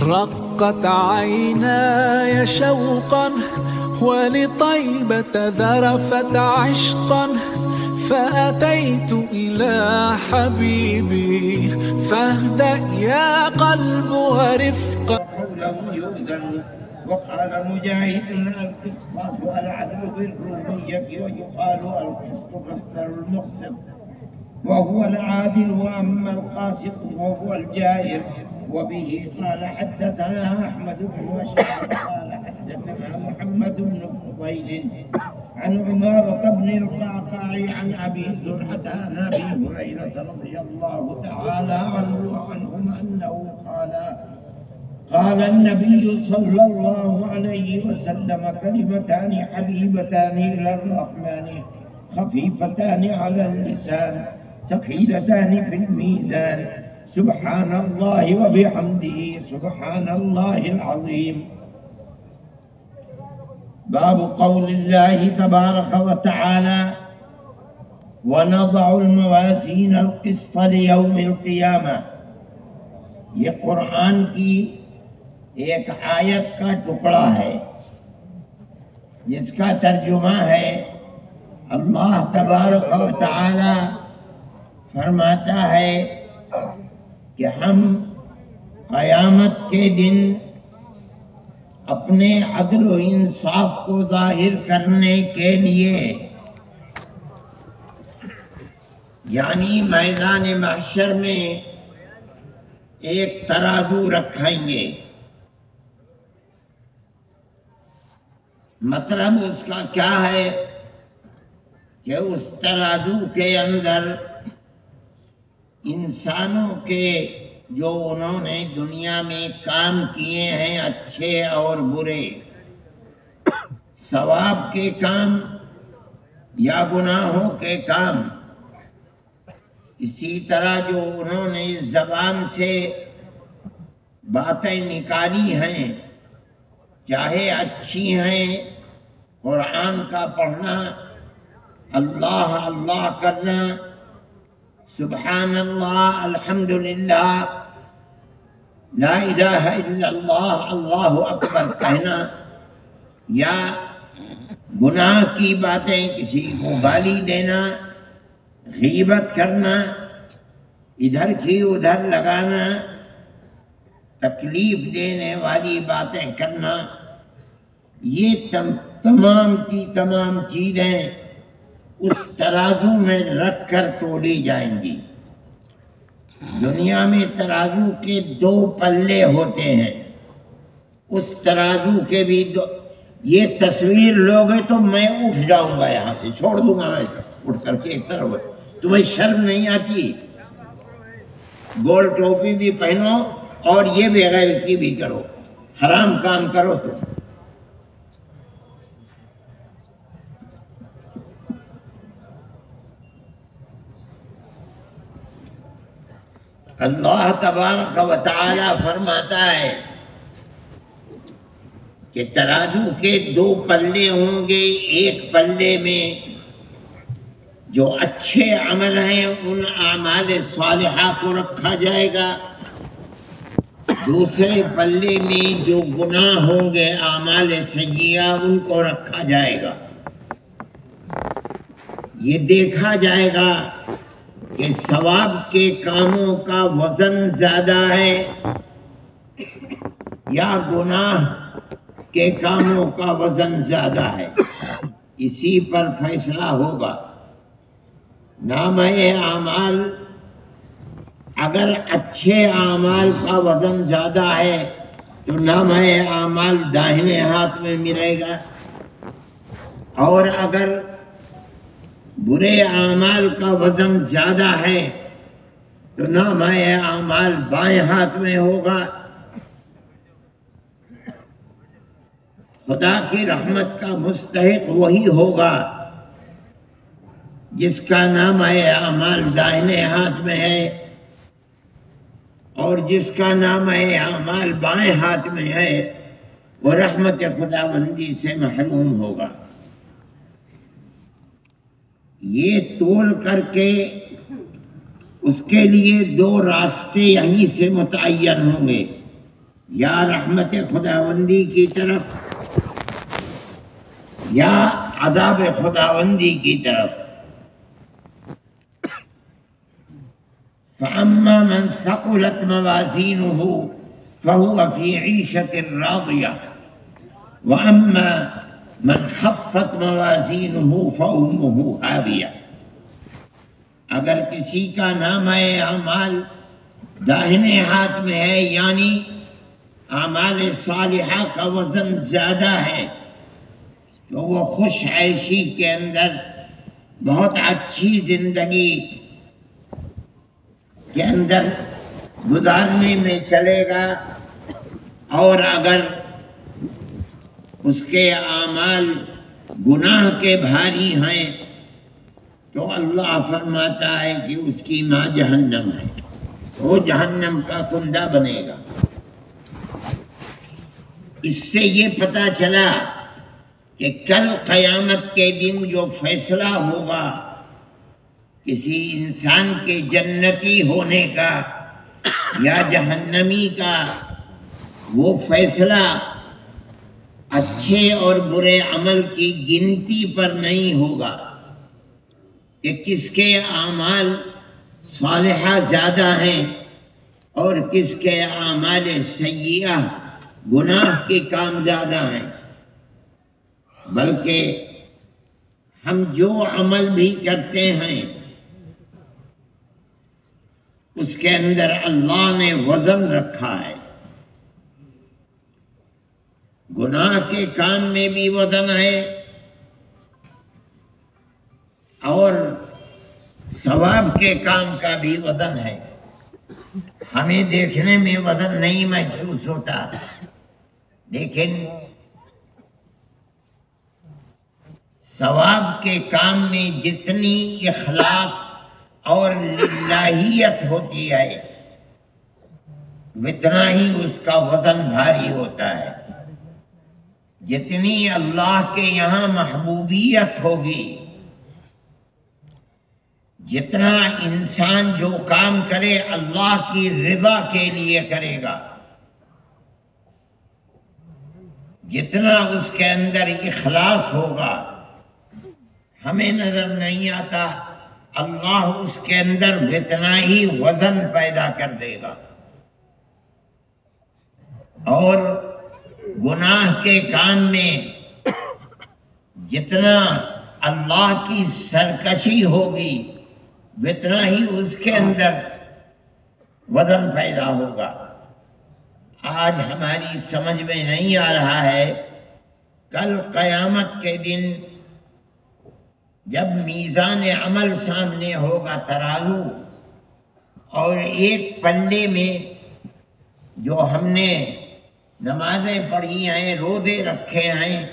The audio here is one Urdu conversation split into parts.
رقت عيناي شوقا ولطيبة ذرفت عشقا فأتيت إلى حبيبي فاهدأ يا قلب ورفقا. قوله يوزن. وقال مجاهد القسطاس والعدل بالرومية ويقال القسط مصدر المقسط وهو العادل، وأما القاسط وهو الجائر. وبه قال حدثنا أحمد بن أشعث قال حدثنا محمد بن فضيل عن عمارة بن القعقاع عن أبي زرعة عن أبي هريرة رضي الله تعالى عنهم أنه قال النبي صلى الله عليه وسلم: كلمتان حبيبتان إلى الرحمن خفيفتان على اللسان ثقيلتان في الميزان، سبحان الله وبحمده سبحان الله العظيم. باب قول الله تبارك وتعالى: ونضع الموازين القسط ليوم القيامة. یہ قرآن کی ایک آیت کا ٹکڑا ہے جس کا ترجمہ ہے اللہ تبارک و تعالی فرماتا ہے کہ ہم قیامت کے دن اپنے عدل و انصاف کو ظاہر کرنے کے لیے یعنی میدان محشر میں ایک ترازو رکھیں گے۔ مطلب اس کا کیا ہے کہ اس ترازو کے اندر انسانوں کے جو انہوں نے دنیا میں کام کیے ہیں اچھے اور برے، ثواب کے کام یا گناہوں کے کام، اسی طرح جو انہوں نے زبان سے باتیں نکالی ہیں چاہے اچھی ہیں، قرآن کا پڑھنا، اللہ اللہ کرنا، سبحان اللہ، الحمدللہ، لا الہ الا اللہ، اللہ اکبر کہنا، یا گناہ کی باتیں کسی کو گالی دینا، غیبت کرنا، ادھر کی ادھر لگانا، تکلیف دینے والی باتیں کرنا، یہ تمام کی تمام چیزیں اس ترازو میں رکھ کر توڑی جائیں گی۔ دنیا میں ترازو کے دو پلے ہوتے ہیں، اس ترازو کے بھی دو۔ یہ تصویر لوگے تو میں اٹھ جاؤں گا، یہاں سے چھوڑ دوں گا، میں اٹھ کر کے ایک طرف۔ تمہیں شرم نہیں آتی؟ گول ٹوپی بھی پہنو اور یہ بغیرتی بھی کرو، حرام کام کرو تم۔ اللہ تبارک و تعالی فرماتا ہے کہ ترازو کے دو پلے ہوں گے، ایک پلے میں جو اچھے عمل ہیں ان اعمال صالحہ کو رکھا جائے گا، دوسرے پلے میں جو گناہ ہوں گے اعمال سیئہ ان کو رکھا جائے گا۔ یہ دیکھا جائے گا کہ ثواب کے کاموں کا وزن زیادہ ہے یا گناہ کے کاموں کا وزن زیادہ ہے، اسی پر فیصلہ ہوگا۔ نامہ اعمال اگر اچھے اعمال کا وزن زیادہ ہے تو نامہ اعمال داہنے ہاتھ میں ملے گا، اور اگر برے اعمال کا وزن زیادہ ہے تو نامہ اعمال بائیں ہاتھ میں ہوگا۔ خدا کی رحمت کا مستحق وہی ہوگا جس کا نامہ اعمال دائنے ہاتھ میں ہے، اور جس کا نامہ اعمال بائیں ہاتھ میں ہے وہ رحمت خداوندی سے محروم ہوگا۔ یہ تول کر کے اس کے لیے دو راستے یہیں سے متعین ہوں گے۔ یا رحمت خداوندی کی طرف یا عذاب خداوندی کی طرف. فَأَمَّا مَنْ ثَقُلَتْ مَوَازِينُهُ فَهُوَ فِي عِيشَةٍ رَاضِيَةٍ وَأَمَّا مَنْ خَفَّتْ مَوَازِينُهُ فَأُمُّهُ هَاوِيَةٌ. اگر کسی کا نامہ اعمال داہنے ہاتھ میں ہے، یعنی اعمال صالحہ کا وزن زیادہ ہے، تو وہ خوش عیشی کے اندر بہت اچھی زندگی کے اندر گزارنے میں چلے گا. اور اگر اس کے اعمال گناہ کے بھاری ہیں تو اللہ فرماتا ہے کہ اس کی ماں جہنم ہے، وہ جہنم کا کندہ بنے گا. اس سے یہ پتہ چلا کہ کل قیامت کے دن جو فیصلہ ہوگا کسی انسان کے جنتی ہونے کا یا جہنمی کا، وہ فیصلہ اچھے اور برے عمل کی گنتی پر نہیں ہوگا کہ کس کے اعمال صالحہ زیادہ ہیں اور کس کے اعمال سیئہ گناہ کے کام زیادہ ہیں، بلکہ ہم جو عمل بھی کرتے ہیں اس کے اندر اللہ نے وزن رکھا ہے. گناہ کے کام میں بھی وزن ہے اور ثواب کے کام کا بھی وزن ہے. ہمیں دیکھنے میں وزن نہیں محسوس ہوتا، لیکن ثواب کے کام میں جتنی اخلاص اور للہیت ہوتی ہے اتنا ہی اس کا وزن بھاری ہوتا ہے. جتنی اللہ کے یہاں محبوبیت ہوگی، جتنا انسان جو کام کرے اللہ کی رضا کے لیے کرے گا، جتنا اس کے اندر اخلاص ہوگا، ہمیں نظر نہیں آتا، اللہ اس کے اندر اتنا ہی وزن پیدا کر دے گا. اور گناہ کے کام میں جتنا اللہ کی سرکشی ہوگی اتنا ہی اس کے اندر وزن پیدا ہوگا. آج ہماری سمجھ میں نہیں آ رہا ہے، کل قیامت کے دن جب میزان عمل سامنے ہوگا، ترازو، اور ایک پلے میں جو ہم نے نمازیں پڑھی ہیں، روزے رکھے ہیں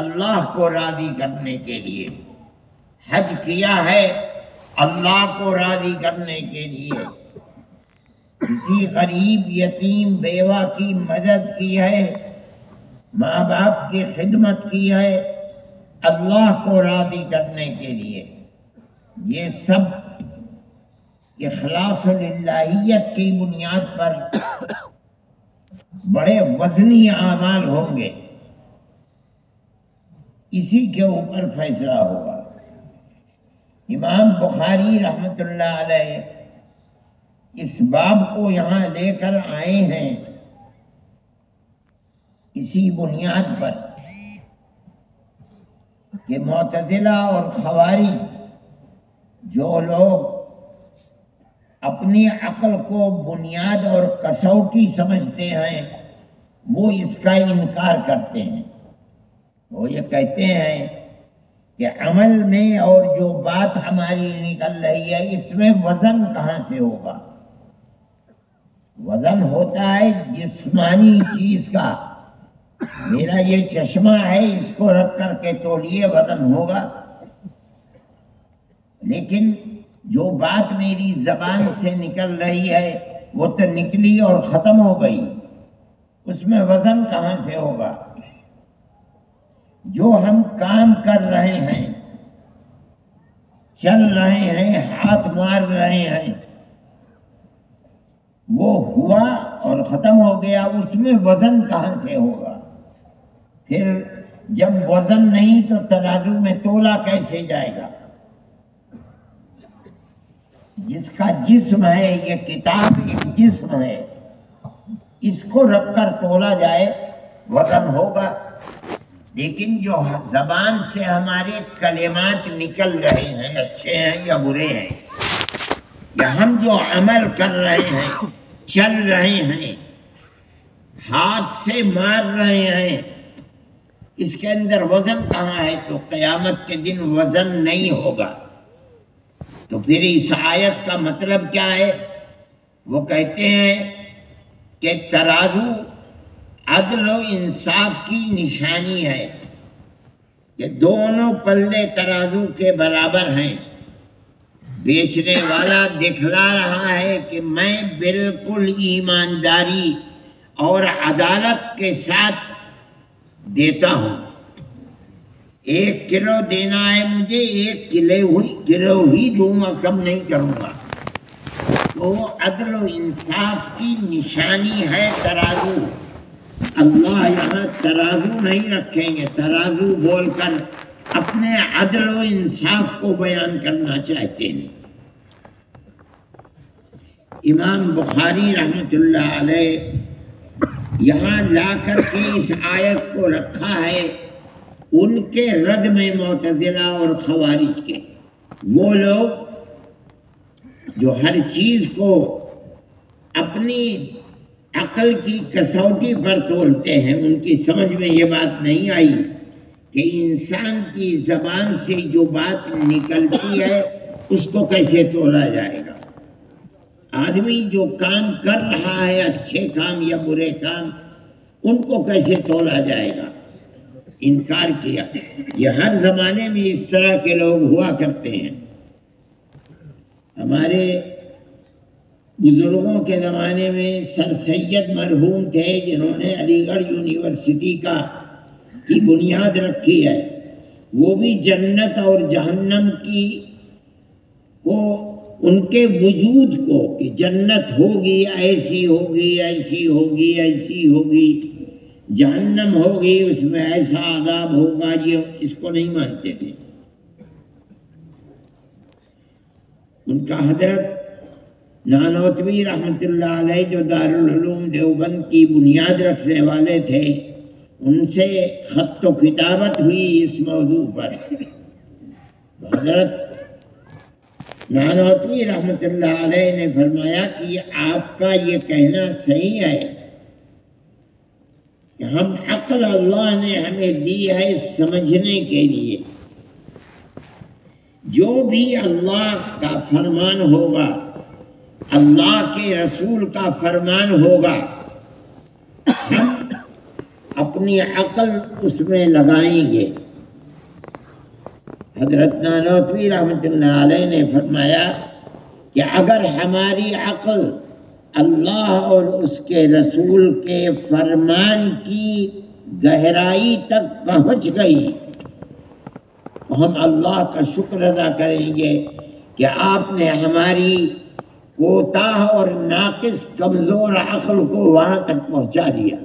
اللہ کو راضی کرنے کے لیے، حج کیا ہے اللہ کو راضی کرنے کے لیے، کسی غریب یتیم بیوہ کی مدد کی ہے، ماں باپ کی خدمت کی ہے اللہ کو راضی کرنے کے لیے، یہ سب اخلاص و للہیت کی بنیاد پر بڑے وزنی اعمال ہوں گے. اسی کے اوپر فیصلہ ہوگا. امام بخاری رحمۃ اللہ علیہ اس باب کو یہاں لے کر آئے ہیں اسی بنیاد پر کہ معتزلہ اور خوارج جو لوگ اپنی عقل کو بنیاد اور کسوٹی سمجھتے ہیں وہ اس کا انکار کرتے ہیں. وہ یہ کہتے ہیں کہ عمل میں اور جو بات ہماری نکل رہی ہے اس میں وزن کہاں سے ہوگا؟ وزن ہوتا ہے جسمانی چیز کا. میرا یہ چشمہ ہے، اس کو رکھ کر کے تولیے وزن ہوگا، لیکن جو بات میری زبان سے نکل رہی ہے وہ تو نکلی اور ختم ہو گئی، اس میں وزن کہاں سے ہوگا؟ جو ہم کام کر رہے ہیں، چل رہے ہیں، ہاتھ مار رہے ہیں، وہ ہوا اور ختم ہو گیا، اس میں وزن کہاں سے ہوگا؟ پھر جب وزن نہیں تو ترازو میں تولا کیسے جائے گا؟ جس کا جسم ہے، یہ کتاب ایک جسم ہے، اس کو رکھ کر تولا جائے وزن ہوگا۔ لیکن جو زبان سے ہمارے کلمات نکل رہے ہیں، اچھے ہیں یا برے ہیں، یا ہم جو عمل کر رہے ہیں، چل رہے ہیں، ہاتھ سے مار رہے ہیں، اس کے اندر وزن کہاں ہے؟ تو قیامت کے دن وزن نہیں ہوگا۔ تو پھر اس آیت کا مطلب کیا ہے؟ وہ کہتے ہیں کہ ترازو عدل و انصاف کی نشانی ہے، کہ دونوں پلے ترازو کے برابر ہیں۔ بیچنے والا دکھلا رہا ہے کہ میں بالکل ایمانداری اور عدالت کے ساتھ دیتا ہوں، 1 کلو دینا ہے مجھے، 1 کلو ہی دوں گا، کم نہیں کروں گا۔ تو عدل و انصاف کی نشانی ہے ترازو۔ اللہ یہاں ترازو نہیں رکھیں گے، ترازو بول کر اپنے عدل و انصاف کو بیان کرنا چاہتے ہیں۔ امام بخاری رحمۃ اللہ علیہ یہاں لا کر کے اس آیت کو رکھا ہے ان کے رد میں معتزلہ اور خوارج کے۔ وہ لوگ جو ہر چیز کو اپنی عقل کی کسوٹی پر تولتے ہیں، ان کی سمجھ میں یہ بات نہیں آئی کہ انسان کی زبان سے جو بات نکلتی ہے اس کو کیسے تولا جائے گا۔ آدمی جو کام کر رہا ہے، اچھے کام یا برے کام، ان کو کیسے تولا جائے گا؟ انکار کیا۔ یہ ہر زمانے میں اس طرح کے لوگ ہوا کرتے ہیں۔ ہمارے بزرگوں کے زمانے میں سر سید مرحوم تھے، جنہوں نے علی گڑھ یونیورسٹی کی بنیاد رکھی ہے۔ وہ بھی جنت اور جہنم کو ان کے وجود کو، کہ جنت ہوگی، ایسی ہوگی، ایسی ہوگی، ایسی ہوگی، جہنم ہوگی، اس میں ایسا عذاب ہوگا، یہ اس کو نہیں مانتے تھے۔ ان کا حضرت نانوتوی رحمۃ اللہ علیہ جو دارالعلوم دیوبند کی بنیاد رکھنے والے تھے، ان سے خط و کتابت ہوئی اس موضوع پر۔ حضرت نانوتوی رحمۃ اللہ علیہ نے فرمایا کہ آپ کا یہ کہنا صحیح ہے کہ ہم عقل اللہ نے ہمیں دی ہے سمجھنے کے لیے، جو بھی اللہ کا فرمان ہوگا، اللہ کے رسول کا فرمان ہوگا، ہم اپنی عقل اس میں لگائیں گے۔ حضرت نانوتوی رحمۃ اللہ علیہ نے فرمایا کہ اگر ہماری عقل اللہ اور اس کے رسول کے فرمان کی گہرائی تک پہنچ گئی تو ہم اللہ کا شکر ادا کریں گے کہ آپ نے ہماری کوتاہ اور ناقص کمزور عقل کو وہاں تک پہنچا دیا۔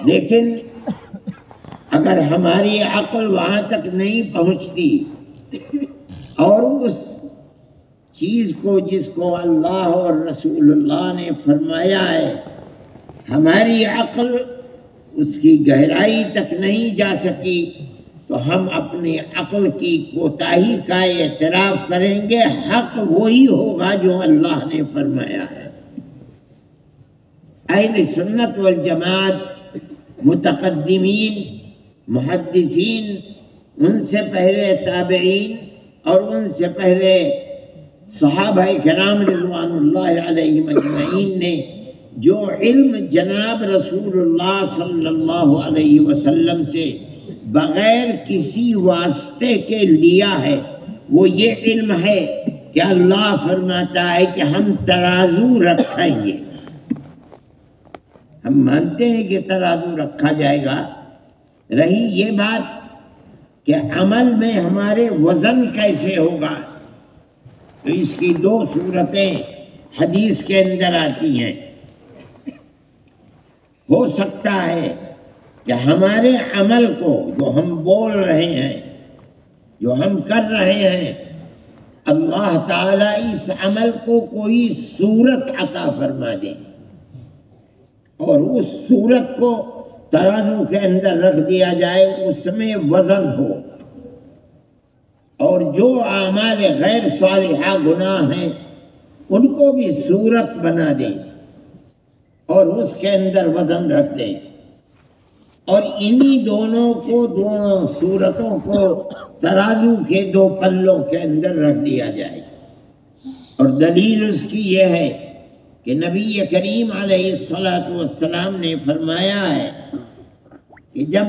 لیکن اگر ہماری عقل وہاں تک نہیں پہنچتی اور اس چیز کو جس کو اللہ اور رسول اللہ نے فرمایا ہے، ہماری عقل اس کی گہرائی تک نہیں جا سکی، تو ہم اپنی عقل کی کوتاہی کا اعتراف کریں گے۔ حق وہی ہوگا جو اللہ نے فرمایا ہے۔ اہل سنت والجماعت، متقدمین، محدثین، ان سے پہلے تابعین اور ان سے پہلے صحابہ کرام رضوان اللہ علیہم اجمعین نے جو علم جناب رسول اللہ صلی اللہ علیہ وسلم سے بغیر کسی واسطے کے لیا ہے، وہ یہ علم ہے کہ اللہ فرماتا ہے کہ ہم ترازو رکھیں گے۔ ہم مانتے ہیں کہ ترازو رکھا جائے گا۔ رہی یہ بات کہ عمل میں ہمارے وزن کیسے ہوگا، تو اس کی 2 صورتیں حدیث کے اندر آتی ہیں۔ ہو سکتا ہے کہ ہمارے عمل کو جو ہم بول رہے ہیں، جو ہم کر رہے ہیں، اللہ تعالیٰ اس عمل کو کوئی صورت عطا فرما دے اور اس صورت کو ترازو کے اندر رکھ دیا جائے، اس میں وزن ہو، اور جو اعمال غیر صالحہ گناہ ہیں ان کو بھی صورت بنا دیں اور اس کے اندر وزن رکھ دیں، اور انہی دونوں کو، دونوں صورتوں کو ترازو کے دو پلوں کے اندر رکھ دیا جائے۔ اور دلیل اس کی یہ ہے کہ نبی کریم علیہ الصلاۃ نے فرمایا ہے کہ جب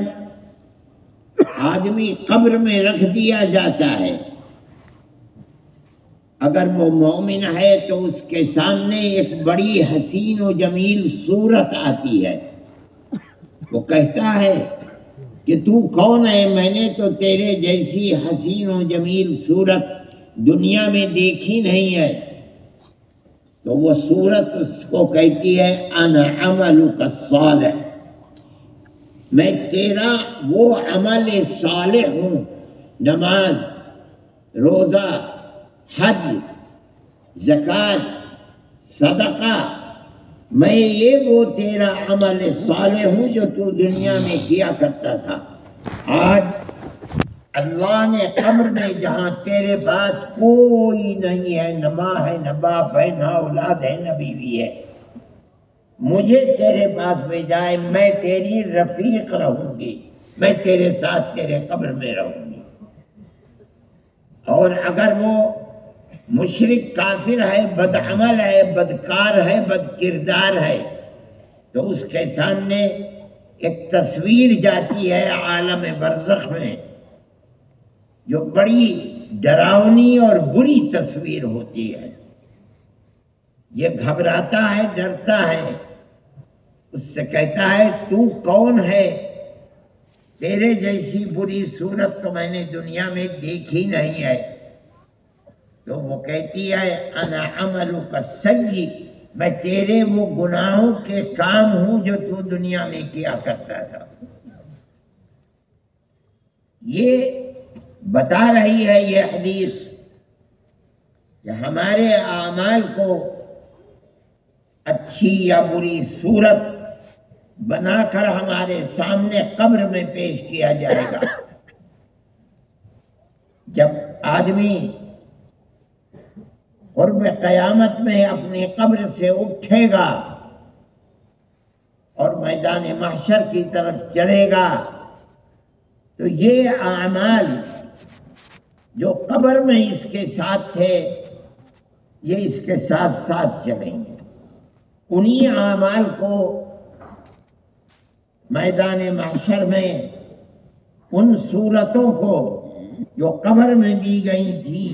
آدمی قبر میں رکھ دیا جاتا ہے، اگر وہ مومن ہے تو اس کے سامنے ایک بڑی حسین و جمیل صورت آتی ہے۔ وہ کہتا ہے کہ تو کون ہے؟ میں نے تو تیرے جیسی حسین و جمیل صورت دنیا میں دیکھی نہیں ہے۔ تو وہ صورت اس کو کہتی ہے انا عملک الصالح، میں تیرا وہ عمل صالح ہوں، نماز، روزہ، حج، زکوٰۃ، صدقہ، میں یہ وہ تیرا عمل صالح ہوں جو تو دنیا میں کیا کرتا تھا۔ آج اللہ نے قبر میں جہاں تیرے پاس کوئی نہیں ہے، نہ ماں ہے، نہ باپ ہے، نہ اولاد ہے، نہ بیوی ہے، مجھے تیرے پاس بھیجا ہے، میں تیری رفیق رہوں گی، میں تیرے ساتھ تیرے قبر میں رہوں گی۔ اور اگر وہ مشرک کافر ہے، بدعمل ہے، بدکار ہے، بد کردار ہے، تو اس کے سامنے ایک تصویر جاتی ہے عالم برزخ میں جو بڑی ڈراؤنی اور بری تصویر ہوتی ہے۔ یہ گھبراتا ہے، ڈرتا ہے، اس سے کہتا ہے تو کون ہے؟ تیرے جیسی بری صورت تو میں نے دنیا میں دیکھی نہیں ہے۔ تو وہ کہتی ہے انا عملک السیئ، میں تیرے وہ گناہوں کے کام ہوں جو تو دنیا میں کیا کرتا تھا۔ یہ بتا رہی ہے یہ حدیث کہ ہمارے اعمال کو اچھی یا بری صورت بنا کر ہمارے سامنے قبر میں پیش کیا جائے گا۔ جب آدمی قرب قیامت میں اپنی قبر سے اٹھے گا اور میدان محشر کی طرف چڑھے گا تو یہ اعمال جو قبر میں اس کے ساتھ تھے یہ اس کے ساتھ ساتھ چلیں گے۔ انہی اعمال کو میدان محشر میں ان صورتوں کو جو قبر میں دی گئی تھی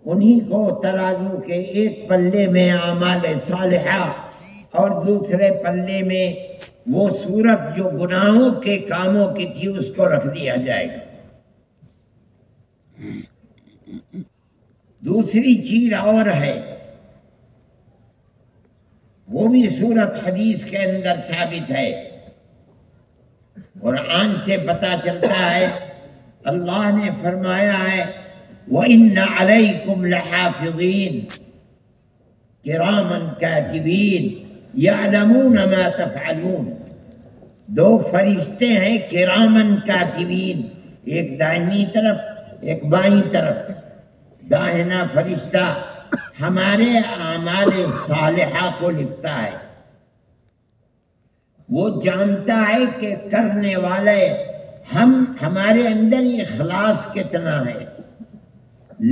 انہی کو ترازو کے ایک پلے میں اعمال صالحہ اور دوسرے پلے میں وہ صورت جو گناہوں کے کاموں کی تھی اس کو رکھ دیا جائے گا۔ دوسری چیز اور ہے، وہ بھی صورت حدیث کے اندر ثابت ہے، قرآن سے پتہ چلتا ہے، اللہ نے فرمایا ہے وَإِنَّ عَلَيْكُمْ لَحَافِظِينَ كِرَامًا كَاتِبِينَ يَعْلَمُونَ مَا تَفْعَلُونَ۔ دو فرشتے ہیں کرامن کاتبین، ایک دائنی طرف ایک بائیں طرف۔ داہنا فرشتہ ہمارے اعمال صالحہ کو لکھتا ہے، وہ جانتا ہے کہ کرنے والے ہمارے اندر اخلاص کتنا ہے،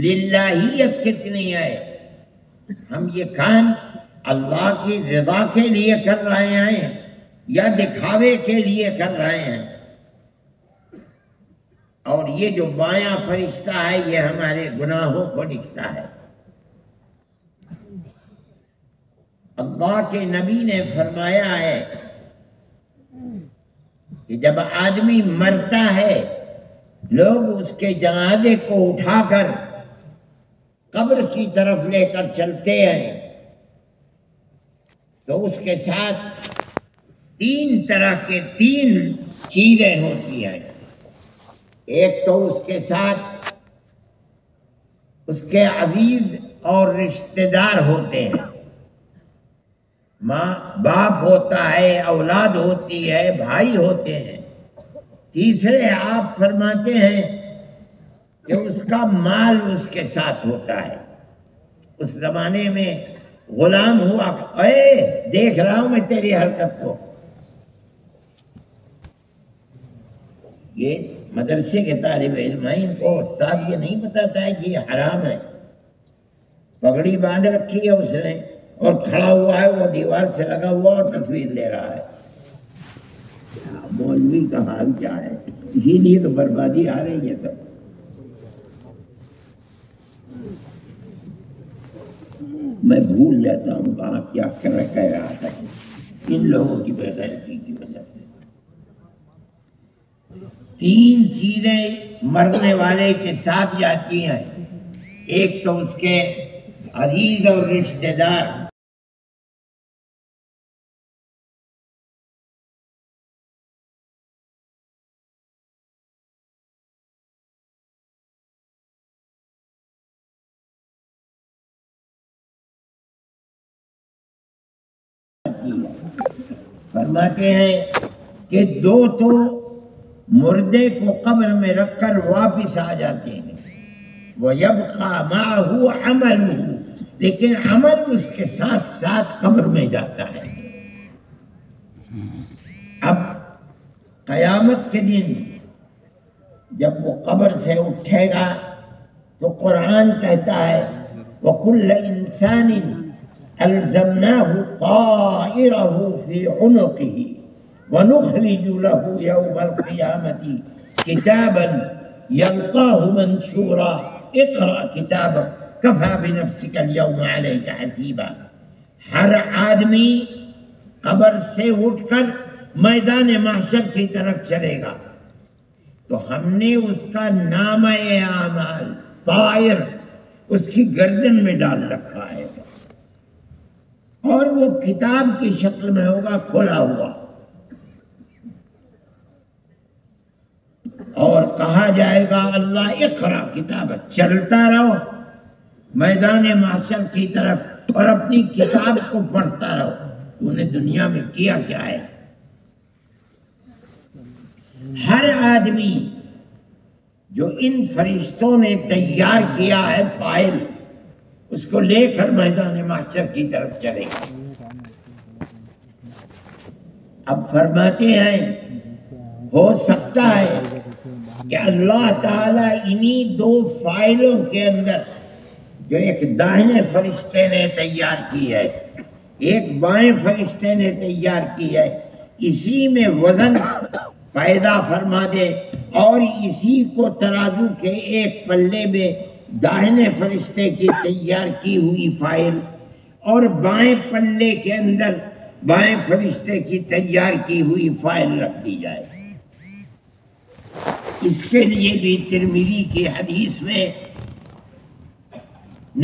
للہیت کتنی ہے، ہم یہ کام اللہ کی رضا کے لیے کر رہے ہیں یا دکھاوے کے لیے کر رہے ہیں۔ اور یہ جو بایاں فرشتہ ہے یہ ہمارے گناہوں کو لکھتا ہے۔ اللہ کے نبی نے فرمایا ہے کہ جب آدمی مرتا ہے لوگ اس کے جنازے کو اٹھا کر قبر کی طرف لے کر چلتے ہیں تو اس کے ساتھ تین طرح کے تین چیزیں ہوتی ہیں. ایک تو اس کے ساتھ اس کے عزیز اور رشتہ دار ہوتے ہیں، ماں باپ ہوتا ہے، اولاد ہوتی ہے، بھائی ہوتے ہیں. تیسرے آپ فرماتے ہیں کہ اس کا مال اس کے ساتھ ہوتا ہے. اس زمانے میں غلام ہوا، اے دیکھ رہا ہوں میں تیری حرکت کو. یہ مدرسے کے طالب علم ہیں، ان کو استاد یہ نہیں بتاتا ہے کہ یہ حرام ہے. پگڑی باندھ رکھی ہے اس نے اور کھڑا ہوا ہے، وہ دیوار سے لگا ہوا اور تصویر لے رہا ہے. مولوی کا حال کیا ہے؟ اسی لیے تو بربادی آ رہی ہے. سب میں بھول جاتا ہوں کہاں کیا کہہ رہا تھا ان لوگوں کی بے غیرتی کی وجہ سے. تین چیزیں مرنے والے کے ساتھ جاتی ہیں. ایک تو اس کے عزیز اور رشتہ دار، فرماتے ہیں کہ دو تو مردے کو قبر میں رکھ کر واپس آ جاتے ہیں، وَيَبْقَى مَعَهُ عَمَلُهُ، لیکن عمل اس کے ساتھ ساتھ قبر میں جاتا ہے. اب قیامت کے دن جب وہ قبر سے اٹھے گا تو قرآن کہتا ہے وَكُلَّ إِنسَانٍ أَلْزَمْنَاهُ طَائِرَهُ فِي عُنُقِهِ وَنُخْرِجُ لَهُ يَوْمَ الْقِيَامَةِ كِتَابًا يَلْقَاهُ مَنْشُورًا اقْرَأْ كِتَابَكَ كَفَى بِنَفْسِكَ الْيَوْمَ عَلَيْكَ حَسِيبًا. ہر آدمی قبر سے اٹھ کر میدان محشر کی طرف چلے گا تو ہم نے اس کا نامہ اعمال طائر اس کی گردن میں ڈال رکھا ہے اور وہ کتاب کی شکل میں ہوگا کھلا ہوا. اور کہا جائے گا اللہ اقرا کتاب، چلتا رہو میدان محشر کی طرف اور اپنی کتاب کو پڑھتا رہو. تو نے دنیا میں کیا کیا ہے؟ ہر آدمی جو ان فرشتوں نے تیار کیا ہے فائل، اس کو لے کر میدان محشر کی طرف چلے گا. اب فرماتے ہیں ہو سکتا ہے کہ اللہ تعالیٰ انہی دو فائلوں کے اندر جو ایک داہنے فرشتے نے تیار کی ہے، ایک بائیں فرشتے نے تیار کی ہے، اسی میں وزن پیدا فرما دے اور اسی کو ترازو کے ایک پلے میں داہنے فرشتے کی تیار کی ہوئی فائل اور بائیں پلے کے اندر بائیں فرشتے کی تیار کی ہوئی فائل رکھ دی جائے. اس کے لیے بھی ترمذی کی حدیث میں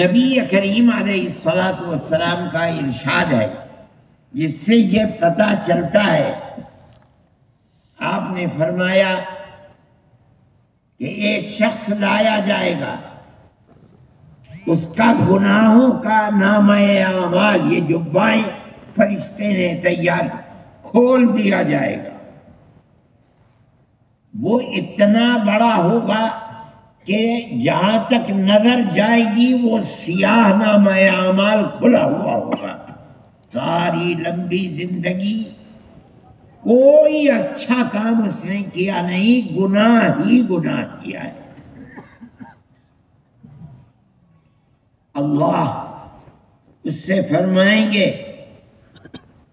نبی کریم علیہ الصلوۃ کا ارشاد ہے جس سے یہ پتہ چلتا ہے. آپ نے فرمایا کہ ایک شخص لایا جائے گا، اس کا گناہوں کا نامہ اعمال یہ جو بائیں فرشتے نے تیار کھول دیا جائے گا، وہ اتنا بڑا ہوگا کہ جہاں تک نظر جائے گی وہ سیاہ نامہ اعمال کھلا ہوا ہوگا. ساری لمبی زندگی کوئی اچھا کام اس نے کیا نہیں، گناہ ہی گناہ کیا ہے. اللہ اس سے فرمائیں گے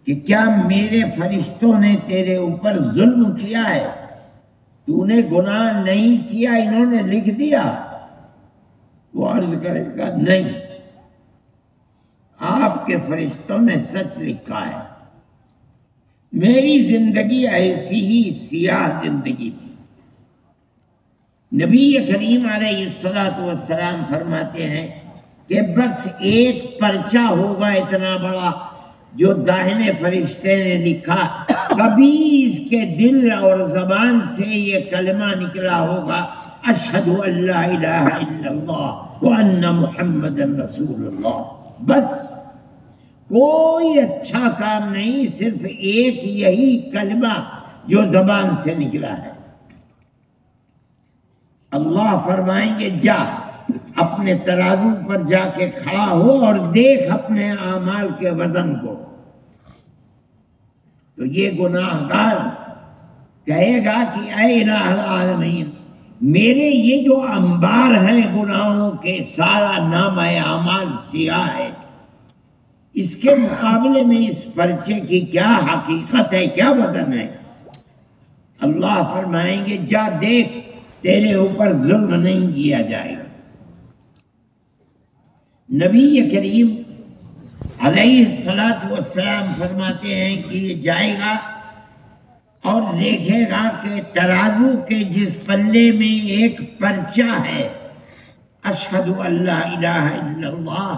کہ کیا میرے فرشتوں نے تیرے اوپر ظلم کیا ہے؟ تو نے گناہ نہیں کیا، انہوں نے لکھ دیا. وہ عرض کرے گا نہیں، آپ کے فرشتوں نے سچ لکھا ہے. میری زندگی ایسی ہی سیاہ زندگی تھی. نبی کریم علیہ السلام فرماتے ہیں کہ بس ایک پرچہ ہوگا اتنا بڑا جو داہنے فرشتے نے لکھا کبھی اس کے دل اور زبان سے یہ کلمہ نکلا ہوگا اشہد ان لا الہ الا اللہ وان محمد رسول اللہ، بس کوئی اچھا کام نہیں، صرف ایک یہی کلمہ جو زبان سے نکلا ہے۔ اللہ فرمائیں گے جا اپنے ترازو پر جا کے کھڑا ہو اور دیکھ اپنے اعمال کے وزن کو، تو یہ گناہگار کہے گا کہ اے الہ العالمین، میرے یہ جو انبار ہیں گناہوں کے، سارا نامہ اعمال سیاہ ہے، اس کے مقابلے میں اس پرچے کی کیا حقیقت ہے، کیا وزن ہے؟ اللہ فرمائیں گے جا دیکھ، تیرے اوپر ظلم نہیں کیا جائے گا۔ نبی کریم علیہ السلام فرماتے ہیں کہ یہ جائے گا اور دیکھے گا کہ ترازو کے جس پلے میں ایک پرچہ ہے اشہد ان لا الہ الا اللہ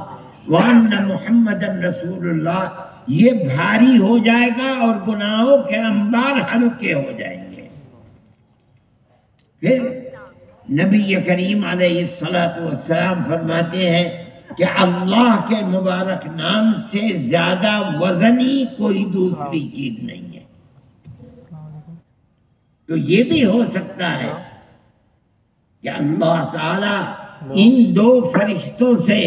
وان محمد رسول اللہ، یہ بھاری ہو جائے گا اور گناہوں کے انبار ہلکے ہو جائیں گے۔ پھر نبی کریم علیہ السلام فرماتے ہیں کہ اللہ کے مبارک نام سے زیادہ وزنی کوئی دوسری چیز نہیں ہے۔ تو یہ بھی ہو سکتا ہے کہ اللہ تعالی ان دو فرشتوں سے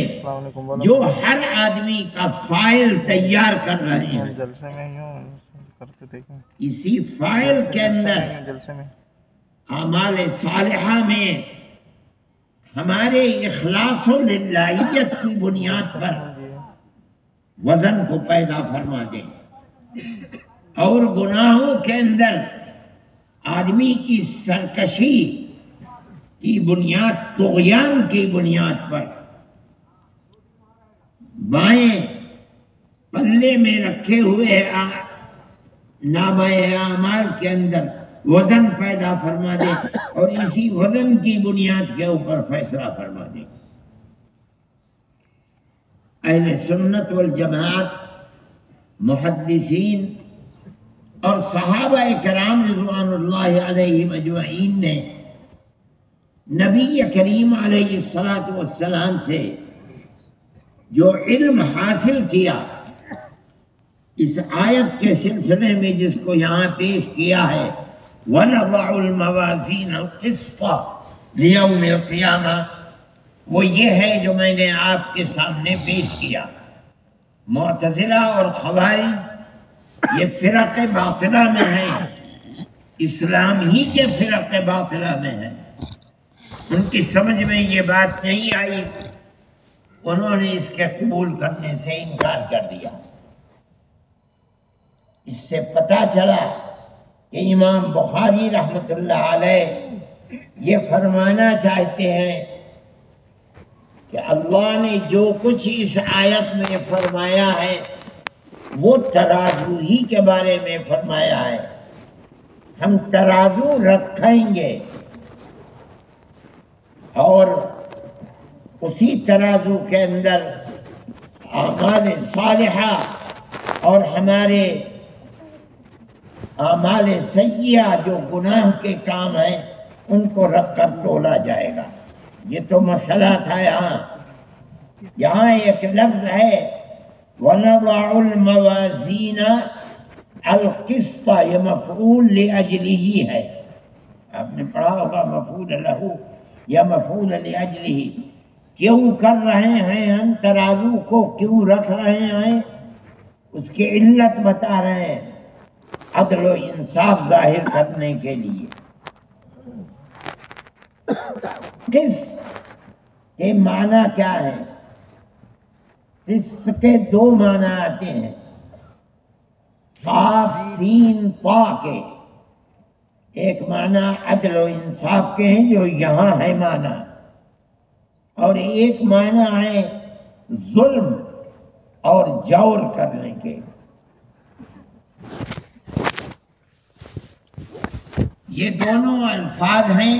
جو ہر آدمی کا فائل تیار کر رہے ہیں، اسی فائل کے اندر اعمال صالحہ میں ہمارے اخلاص و للہیت کی بنیاد پر وزن کو پیدا فرما دیں، اور گناہوں کے اندر آدمی کی سرکشی کی بنیاد، طغیان کی بنیاد پر بائیں پلے میں رکھے ہوئے نامہ اعمال کے اندر وزن پیدا فرما دے اور اسی وزن کی بنیاد کے اوپر فیصلہ فرما دے۔ اہل سنت والجماعت، محدثین اور صحابہ کرام رضوان اللہ علیہم اجمعین نے نبی کریم علیہ السلام سے جو علم حاصل کیا، اس آیت کے سلسلے میں جس کو یہاں پیش کیا ہے وَنَضَعُ الْمَوَازِينَ الْقِسْطَ لِيَوْمِ الْقِيَامَةِ، وہ یہ ہے جو میں نے آپ کے سامنے پیش کیا۔ معتزلہ اور خوارج یہ فرق باطلہ میں ہیں، اسلام ہی کے فرق باطلہ میں ہیں، ان کی سمجھ میں یہ بات نہیں آئی، انہوں نے اس کے قبول کرنے سے انکار کر دیا۔ اس سے پتہ چلا کہ امام بخاری رحمۃ اللہ علیہ یہ فرمانا چاہتے ہیں کہ اللہ نے جو کچھ اس آیت میں فرمایا ہے وہ ترازو ہی کے بارے میں فرمایا ہے۔ ہم ترازو رکھیں گے اور اسی ترازو کے اندر اعمال صالحہ اور ہمارے اعمال سیئہ جو گناہ کے کام ہیں ان کو رکھ کر تولا جائے گا۔ یہ تو مسئلہ تھا۔ یہاں ایک لفظ ہے وَنَضَعُ الْمَوَازِينَ الْقِسْطَ، یہ مفعول لِأَجْلِهِ ہے، آپ نے پڑھا ہوگا مفعول لہو یا مفعول لِأَجْلِهِ۔ کیوں کر رہے ہیں ہم ترازو کو، کیوں رکھ رہے ہیں، اس کی علت بتا رہے ہیں، عدل و انصاف ظاہر کرنے کے لیے۔ قسط کے معنی کیا ہے؟ قسط کے دو معنی آتے ہیں، قاف سین طا کے۔ ایک معنی عدل و انصاف کے ہیں جو یہاں ہے معنی، اور ایک معنی ہے ظلم اور جور کرنے کے۔ یہ دونوں الفاظ ہیں،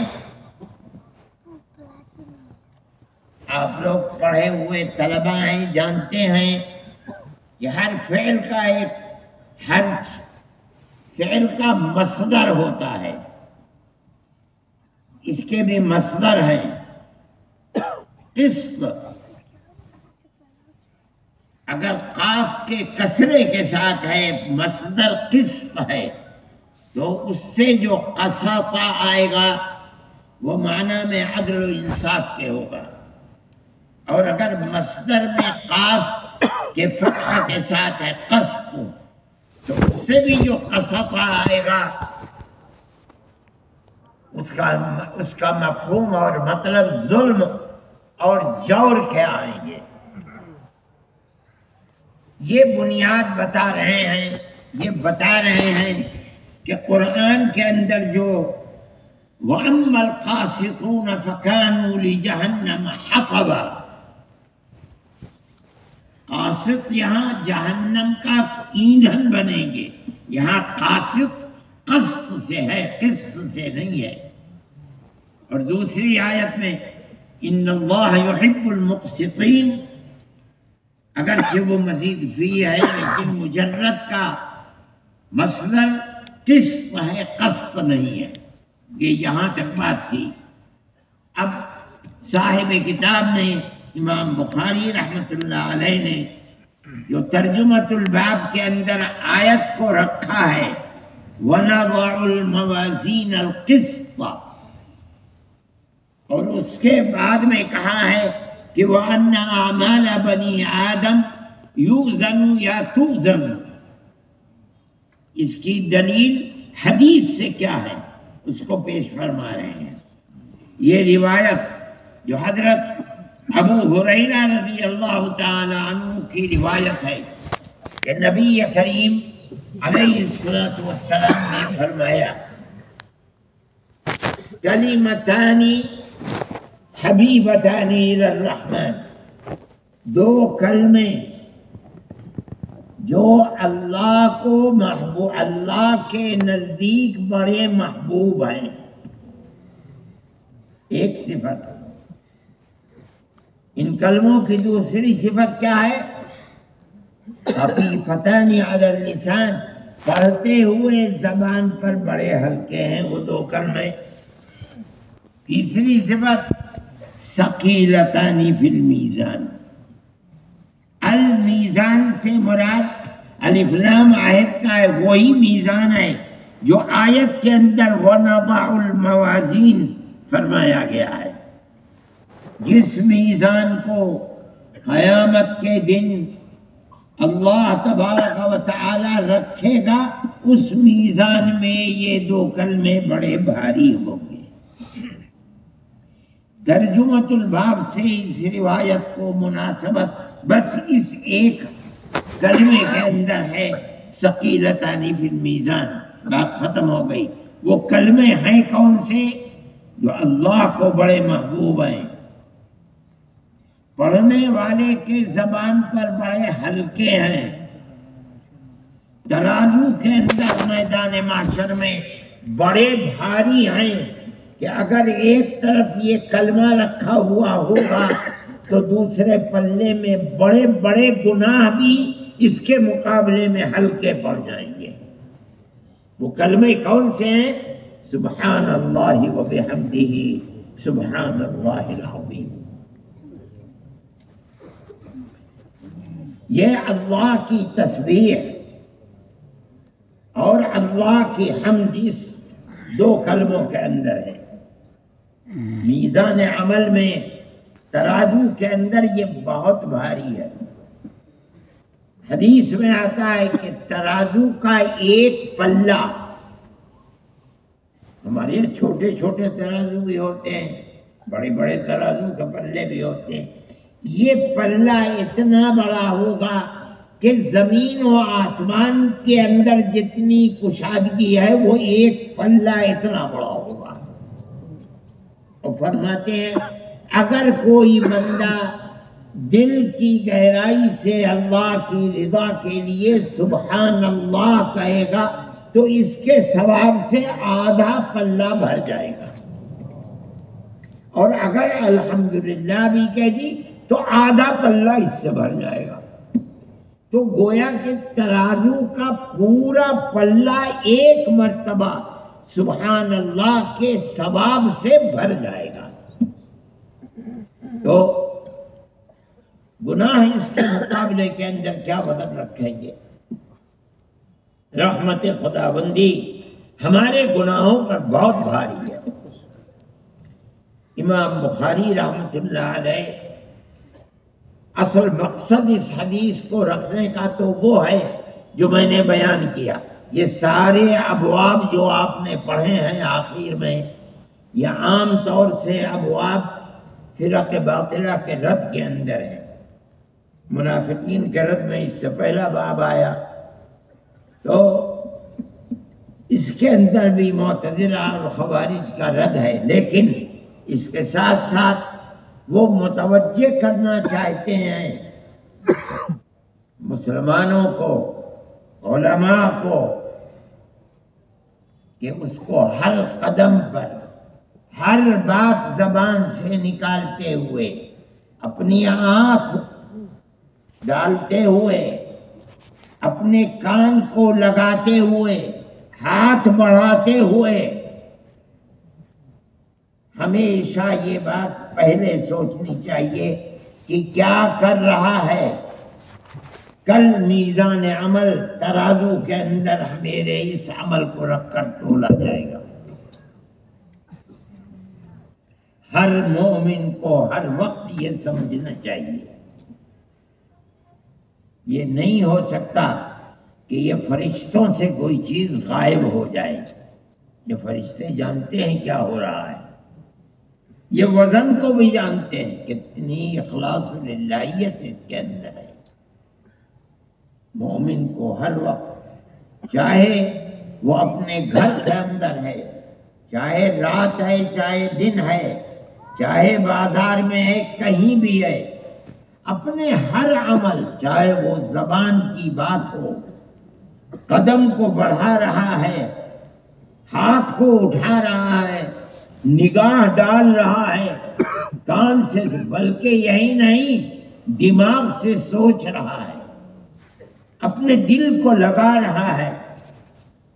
آپ لوگ پڑھے ہوئے طلبہ ہیں، جانتے ہیں کہ ہر فعل کا مصدر ہوتا ہے، اس کے بھی مصدر ہیں۔ قسط اگر قاف کے کسرے کے ساتھ ہے، مصدر قسط ہے، تو اس سے جو قسطہ آئے گا وہ معنی میں عدل و انصاف کے ہوگا، اور اگر مصدر میں قاف کے فتح کے ساتھ ہے قسط، تو اس سے بھی جو قسطہ آئے گا اس کا مفہوم اور مطلب ظلم اور جور کے آئیں گے۔ یہ بنیاد بتا رہے ہیں کہ قرآن کے اندر جو وَأَمَّا الْقَاسِطُونَ فَكَانُوا لِجَهَنَّمَ حَطَبًا، قاسط یہاں جہنم کا ایندھن بنیں گے۔ یہاں قاسط قسط سے ہے، قسط سے نہیں ہے۔ اور دوسری آیت میں ان اللہ یحب المقسطین، اگرچہ وہ مزید فی ہے لیکن مجرد کا مصدر قسط ہے، قسط نہیں ہے۔ یہ یہاں تک بات تھی۔ اب صاحب کتاب نے، امام بخاری رحمۃ اللہ علیہ نے، جو ترجمۃ الباب کے اندر آیت کو رکھا ہے وَنَضَعُ الْمَوَازِينَ الْقِسْطَ، اور اس کے بعد میں کہا ہے کہ وَأَنَّ أَعْمَالَ بَنِي آدَمَ يُوزَنُ یا تُوزَنُ، اس کی دلیل حدیث سے کیا ہے اس کو پیش فرما رہے ہیں۔ یہ روایت جو حضرت ابو ہریرہ رضی اللہ تعالی عنہ کی روایت ہے کہ نبی کریم علیہ الصلوۃ والسلام نے فرمایا کلمتان حبیبتان الی الرحمن، دو کلمے جو اللہ کے نزدیک بڑے محبوب ہیں۔ ایک صفت، ان کلموں کی دوسری صفت کیا ہے؟ خفیفتان علی اللسان، پڑھتے ہوئے زبان پر بڑے ہلکے ہیں وہ دو کلمے۔ تیسری صفت ثقیلتان فی المیزان، المیزان سے مراد الف لام آیت کا ہے، وہی میزان ہے جو آیت کے اندر وَنَضَعُ الْمَوَازِينَ فرمایا گیا ہے۔ جس میزان کو قیامت کے دن اللہ تبارک و تعالی رکھے گا، اس میزان میں یہ دو کلمے بڑے بھاری ہوں گے۔ ترجمۃ الباب سے اس روایت کو مناسبت بس اس ایک کلمے کے اندر ہے، ثقیلتان فی المیزان، بات ختم ہو گئی۔ وہ کلمے ہیں کون سے؟ جو اللہ کو بڑے محبوب ہیں، پڑھنے والے کے زبان پر بڑے ہلکے ہیں، ترازو کے اندر میدان محشر میں بڑے بھاری ہیں کہ اگر ایک طرف یہ کلمہ رکھا ہوا ہوگا تو دوسرے پلے میں بڑے بڑے گناہ بھی اس کے مقابلے میں ہلکے پڑ جائیں گے۔ وہ کلمے کون سے ہیں؟ سبحان اللہ و بحمدہ، سبحان اللہ العظیم۔ یہ اللہ کی تسبیح اور اللہ کی حمد اس دو کلموں کے اندر ہے۔ میزان عمل میں، ترازو کے اندر یہ بہت بھاری ہے۔ حدیث میں آتا ہے کہ ترازو کا ایک پلہ، ہمارے چھوٹے چھوٹے ترازو بھی ہوتے ہیں، بڑے بڑے ترازو کے پلے بھی ہوتے ہیں، یہ پلہ اتنا بڑا ہوگا کہ زمین و آسمان کے اندر جتنی کشادگی ہے وہ ایک پلہ اتنا بڑا ہوگا۔ اور فرماتے ہیں اگر کوئی بندہ دل کی گہرائی سے اللہ کی رضا کے لیے سبحان اللہ کہے گا تو اس کے ثواب سے آدھا پلہ بھر جائے گا، اور اگر الحمدللہ بھی کہہ دی تو آدھا پلہ اس سے بھر جائے گا۔ تو گویا کہ ترازو کا پورا پلہ ایک مرتبہ سبحان اللہ کے ثواب سے بھر جائے گا۔ تو گناہ اس کے مقابلے کے اندر کیا وزن رکھیں گے؟ رحمت خداوندی ہمارے گناہوں پر بہت بھاری ہے۔ امام بخاری رحمۃ اللہ علیہ اصل مقصد اس حدیث کو رکھنے کا تو وہ ہے جو میں نے بیان کیا۔ یہ سارے ابواب جو آپ نے پڑھے ہیں آخر میں، یہ عام طور سے ابواب فرق باطلہ کے رد کے اندر ہیں۔ منافقین کے رد میں اس سے پہلا باب آیا، تو اس کے اندر بھی معتزلہ اور خوارج کا رد ہے، لیکن اس کے ساتھ ساتھ وہ متوجہ کرنا چاہتے ہیں مسلمانوں کو، علماء کو، کہ اس کو ہر قدم پر، ہر بات زبان سے نکالتے ہوئے، اپنی آنکھ ڈالتے ہوئے، اپنے کان کو لگاتے ہوئے، ہاتھ بڑھاتے ہوئے ہمیشہ یہ بات پہلے سوچنی چاہیے کہ کیا کر رہا ہے۔ کل میزان عمل ترازو کے اندر میرے اس عمل کو رکھ کر تولا جائے گا۔ ہر مومن کو ہر وقت یہ سمجھنا چاہیے۔ یہ نہیں ہو سکتا کہ یہ فرشتوں سے کوئی چیز غائب ہو جائے۔ یہ فرشتے جانتے ہیں کیا ہو رہا ہے، یہ وزن کو بھی جانتے ہیں، کتنی اخلاص و للہیت اس کے اندر ہے۔ مومن کو ہر وقت، چاہے وہ اپنے گھر کے اندر ہے، چاہے رات ہے، چاہے دن ہے، چاہے بازار میں ہے، کہیں بھی ہے، اپنے ہر عمل، چاہے وہ زبان کی بات ہو، قدم کو بڑھا رہا ہے، ہاتھ کو اٹھا رہا ہے، نگاہ ڈال رہا ہے، کان سے، بلکہ یہی نہیں دماغ سے سوچ رہا ہے، اپنے دل کو لگا رہا ہے،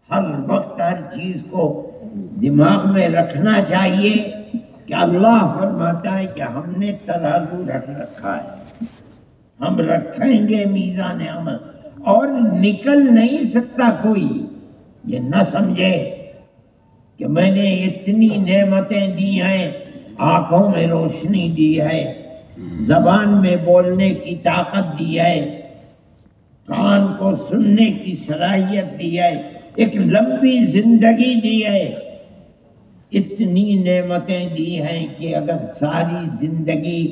ہر وقت ہر چیز کو دماغ میں رکھنا چاہیے کہ اللہ فرماتا ہے کہ ہم نے ترازو رکھ رکھا ہے، ہم رکھیں گے میزان عمل، اور نکل نہیں سکتا کوئی یہ نہ سمجھے کہ میں نے اتنی نعمتیں دی ہیں، آنکھوں میں روشنی دی ہے، زبان میں بولنے کی طاقت دی ہے، کان کو سننے کی صلاحیت دی ہے، ایک لمبی زندگی دی ہے، اتنی نعمتیں دی ہیں کہ اگر ساری زندگی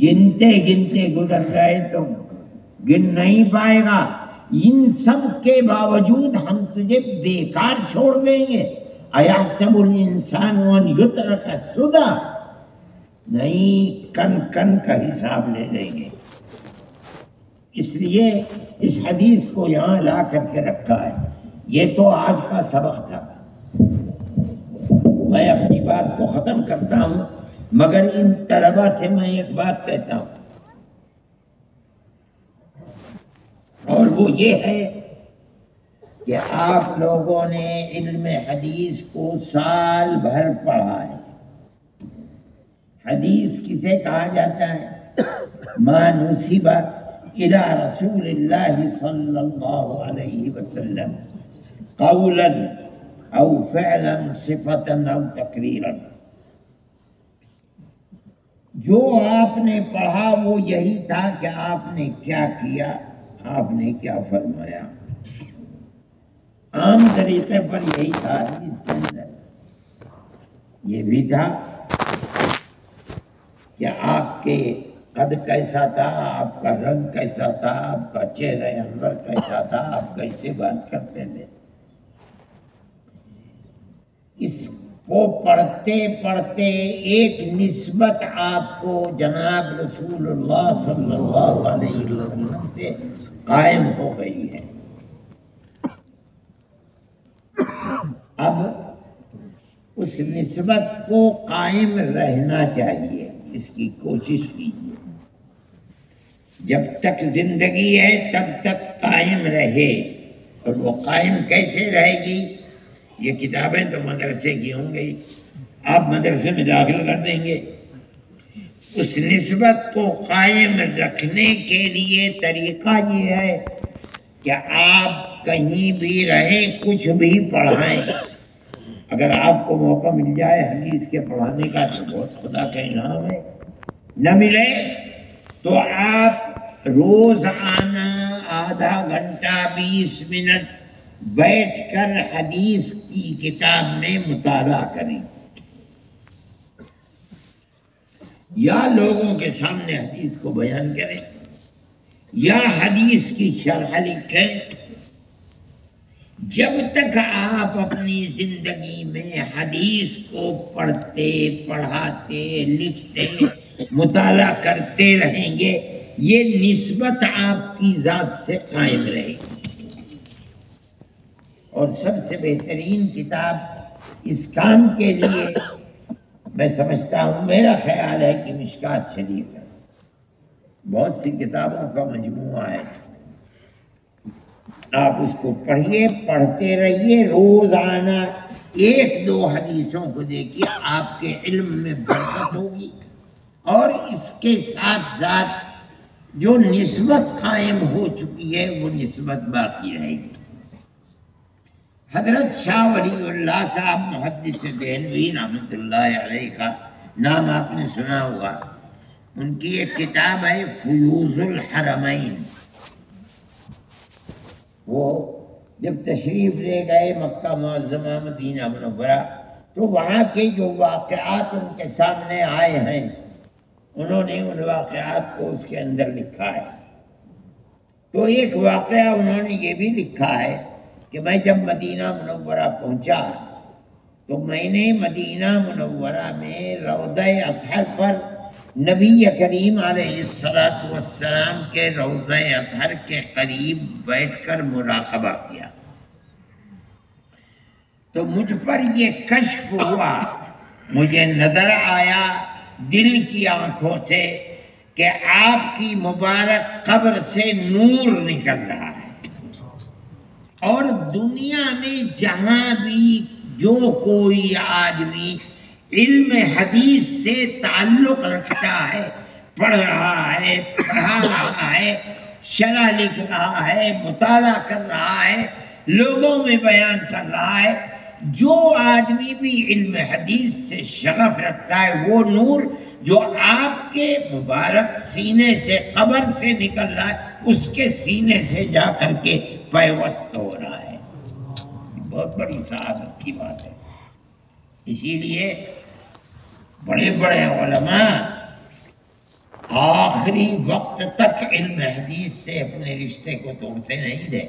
گنتے گنتے گزر گئے تو گن نہیں پائے گا۔ ان سب کے باوجود ہم تجھے بیکار چھوڑ دیں گے؟ اَيَحْسَبُ الْإِنسَانُ أَنْ يُتْرَكَ سُدًى؟ نہیں، کن کن کا حساب لے لیں گے۔ اس لیے اس حدیث کو یہاں لا کر کے رکھا ہے۔ یہ تو آج کا سبق تھا۔ میں اپنی بات کو ختم کرتا ہوں، مگر ان طلبہ سے میں ایک بات کہتا ہوں، اور وہ یہ ہے کہ آپ لوگوں نے علم حدیث کو سال بھر پڑھا ہے۔ حدیث کسے کہا جاتا ہے؟ ما نسب الی رسول اللہ صلی اللہ علیہ وسلم قولا او فعلا صفتا او تقریرا۔ جو آپ نے پڑھا وہ یہی تھا کہ آپ نے کیا کیا، آپ نے کیا فرمایا، عام طریقے پر یہی تھا۔ اس کے اندر یہ بھی تھا کہ آپ کے قد کیسا تھا، آپ کا رنگ کیسا تھا، آپ کا چہرہ انور کیسا تھا، آپ کیسے بات کرتے تھے۔ اس کو پڑھتے پڑھتے ایک نسبت آپ کو جناب رسول اللہ صلی اللہ علیہ وسلم سے قائم ہو گئی ہے۔ اب اس نسبت کو قائم رہنا چاہیے، اس کی کوشش کیجیے۔ جب تک زندگی ہے تب تک قائم رہے. اور وہ قائم کیسے رہے گی؟ یہ کتابیں تو مدرسے کی ہوں گی، آپ مدرسے میں داخل کر دیں گے. اس نسبت کو قائم رکھنے کے لیے طریقہ یہ ہے کہ آپ کہیں بھی رہیں کچھ بھی پڑھائیں. اگر آپ کو موقع مل جائے حدیث کے پڑھانے کا تو بہت خدا کا انعام ہے. نہ ملے تو آپ روزانہ آدھا گھنٹہ 20 منٹ بیٹھ کر حدیث کی کتاب میں مطالعہ کریں، یا لوگوں کے سامنے حدیث کو بیان کریں، یا حدیث کی شرح لکھیں. جب تک آپ اپنی زندگی میں حدیث کو پڑھتے، پڑھاتے، لکھتے، مطالعہ کرتے رہیں گے، یہ نسبت آپ کی ذات سے قائم رہے گی. اور سب سے بہترین کتاب اس کام کے لیے میں سمجھتا ہوں، میرا خیال ہے کہ مشکات شریف ہے. بہت سی کتابوں کا مجموعہ ہے، آپ اس کو پڑھیے، پڑھتے رہیے، روزانہ 1-2 حدیثوں کو دیکھیے، آپ کے علم میں برکت ہوگی. اور اس کے ساتھ ساتھ جو نسبت قائم ہو چکی ہے وہ نسبت باقی رہے گی. حضرت شاہ ولی اللہ صاحب محدث دہلوی رحمۃ اللہ علیہ کا نام آپ نے سنا ہوگا. ان کی ایک کتاب ہے فیوض الحرمین. وہ جب تشریف لے گئے مکہ معظمہ مدینہ منورہ تو وہاں کے جو واقعات ان کے سامنے آئے ہیں انہوں نے ان واقعات کو اس کے اندر لکھا ہے. تو ایک واقعہ انہوں نے یہ بھی لکھا ہے کہ میں جب مدینہ منورہ پہنچا تو میں نے مدینہ منورہ میں روضہ اطہر پر نبی کریم علیہ السلام کے روضہ اطہر کے قریب بیٹھ کر مراقبہ کیا. تو مجھ پر یہ کشف ہوا، مجھے نظر آیا دل کی آنکھوں سے کہ آپ کی مبارک قبر سے نور نکل رہا ہے. اور دنیا میں جہاں بھی جو کوئی آدمی علم حدیث سے تعلق رکھتا ہے، پڑھ رہا ہے، پڑھا رہا ہے، شرح لکھ رہا ہے، مطالعہ کر رہا ہے، لوگوں میں بیان کر رہا ہے، جو آدمی بھی علم حدیث سے شغف رکھتا ہے وہ نور جو آپ کے مبارک سینے سے قبر سے نکل رہا ہے اس کے سینے سے جا کر کے پیوست ہو رہا ہے. بہت بڑی سعادت کی بات ہے. اسی لیے بڑے بڑے علماء آخری وقت تک علم حدیث سے اپنے رشتے کو توڑتے نہیں تھے.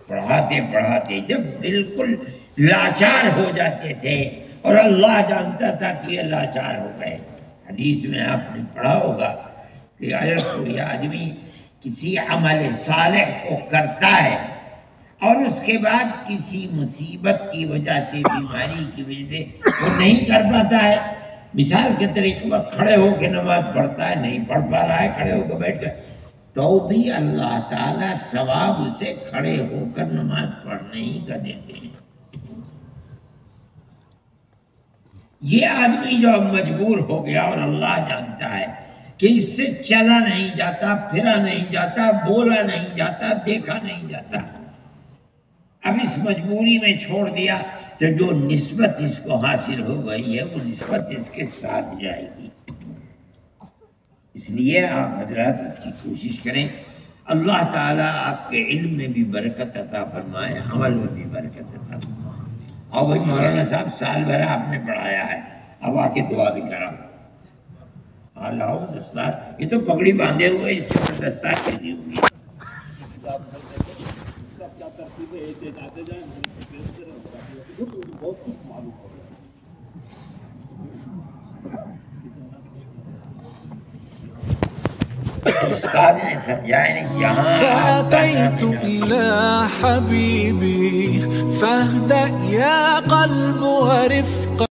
پڑھاتے پڑھاتے جب بالکل لاچار ہو جاتے تھے اور اللہ جانتا تھا کہ یہ لاچار ہو گئے. حدیث میں آپ نے پڑھا ہوگا کہ اگر کوئی آدمی کسی عمل صالح کو کرتا ہے اور اس کے بعد کسی مصیبت کی وجہ سے، بیماری کی وجہ سے وہ نہیں کر پاتا ہے، مثال کے طریقے پر کھڑے ہو کے نماز پڑھتا ہے، نہیں پڑھ پا رہا ہے، کھڑے ہو کے بیٹھ کر، تو بھی اللہ تعالیٰ ثواب اسے کھڑے ہو کر نماز پڑھنے ہی کا دیتے ہیں. یہ آدمی جو مجبور ہو گیا اور اللہ جانتا ہے کہ اس سے چلا نہیں جاتا، پھرا نہیں جاتا، بولا نہیں جاتا، دیکھا نہیں جاتا، اب اس مجبوری میں چھوڑ دیا تو جو نسبت اس کو حاصل ہو گئی ہے وہ نسبت اس کے ساتھ جائے گی. اس لیے آپ حضرات اس کی کوشش کریں. اللہ تعالیٰ آپ کے علم میں بھی برکت عطا فرمائے، عمل میں بھی برکت عطا فرمائے. اور بھائی مولانا صاحب سال بھر آپ نے پڑھایا ہے، اب آ کے دعا بھی کرا. لاؤ دستار، یہ تو پگڑی باندھے ہوئے، اس کے اوپر دستار کیسی ہوگی. استاد نے سمجھایا نہیں یہاں فأتيت إلى حبيبي فاهدأ يا قلب ورفقا